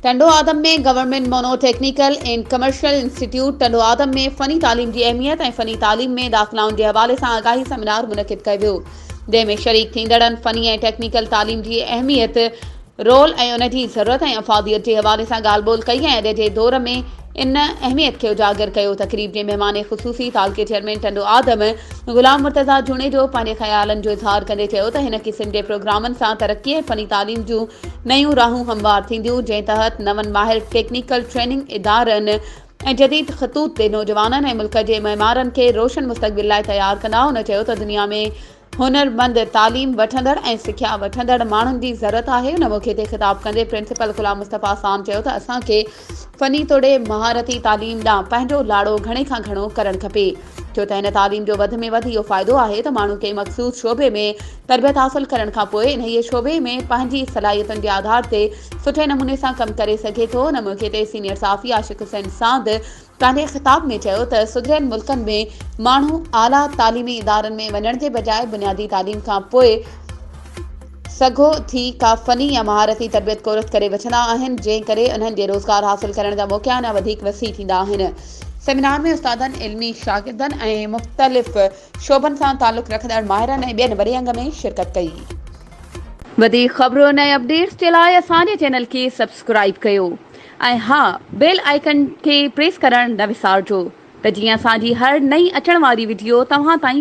टंडो आदम में government mono technical and commercial institute Tando Adam में फ़नी तालीम की अहमियत और फ़नी तालीम में दाख़िलाउनि के हवाले से आगाही सेमिनार मुनक़िद कयो वियो, जंहिंमें शरीक थींदड़नि फ़नी ऐं टेक्निकल तालीम की अहमियत, रोल और उन की ज़रूरत और अफ़ादियत के हवाले से ॻाल्हि ॿोल कई ऐं अॼु जे दौर में इन अहमियत के उजागर किया। तकरीब के मेहमान ख़ुसूसी तालके चेयरमैन टंडो आदम गुलाम मुर्तज़ा जुणे जो पंहिंजे ख़यालनि जो इज़हार कंदे चयो त हिन क़िस्म के प्रोग्रामनि सां तरक्की ऐं फ़नी तालीम जूं नयूं राहूं हमवार थींदियूं, जंहिं तहत नवनि माहिर टेक्निकल ट्रेनिंग इदारनि ऐं जदीद ख़तूत ते नौजवाननि ऐं मुल्क जे मइमारनि खे रोशन मुस्तक़बिल लाइ तयार कंदा। हुन चयो त दुनिया में हुनरमंद तालीम वठंदड़ ऐं सिख्या वठंदड़ माण्हुनि जी ज़रूरत आहे। हुन मौक़े ते ख़िताब कंदे प्रिंसिपल ग़ुलाम मुस्तफ़ा साम चयो त असांखे फ़नी तोड़े महारती तालीम ॾांहुं पंहिंजो लाड़ो घणे खां घणो करणु खपे, छो त हिन तालीम जो वधि में वधि इहो फ़ाइदो आहे त माण्हू कंहिं मख़सूस शोबे में तरबियत हासिल करण खां पोइ इन शोबे में पंहिंजी सलाहियतुनि जे आधार ते सुठे नमूने सां कमु करे सघे थो। हुन मौक़े ते सीनियर साफ़ी आशिक़ हुसैन साद पंहिंजे ख़िताब में चयो त सुधरियल मुल्कनि में माण्हू आला तालीमी इदारनि में वञण जे बजाए बुनियादी तालीम खां पोइ सघो थी का फ़नी या महारती तरबियत कोर्स करे वठंदा आहिनि, जंहिं करे उन्हनि जे रोज़गार हासिल करण जा मौक़ा अञा वधीक वसी थींदा आहिनि। सेमिनार में उस्तादनि, इल्मी शागिर्दनि ऐं मुख़्तलिफ़ शोबनि सां ताल्लुक़ रखंदड़ माहिरनि ऐं ॿियनि वॾे अंग में शिरकत कई। वधीक ख़बरुनि ऐं अपडेट्स जे लाइ असांजे चैनल खे सब्सक्राइब कयो ऐं हा, बेल आइकन खे प्रेस करणु न विसारिजो त जीअं असांजी हर नई अचण वारी वीडियो तव्हां ताईं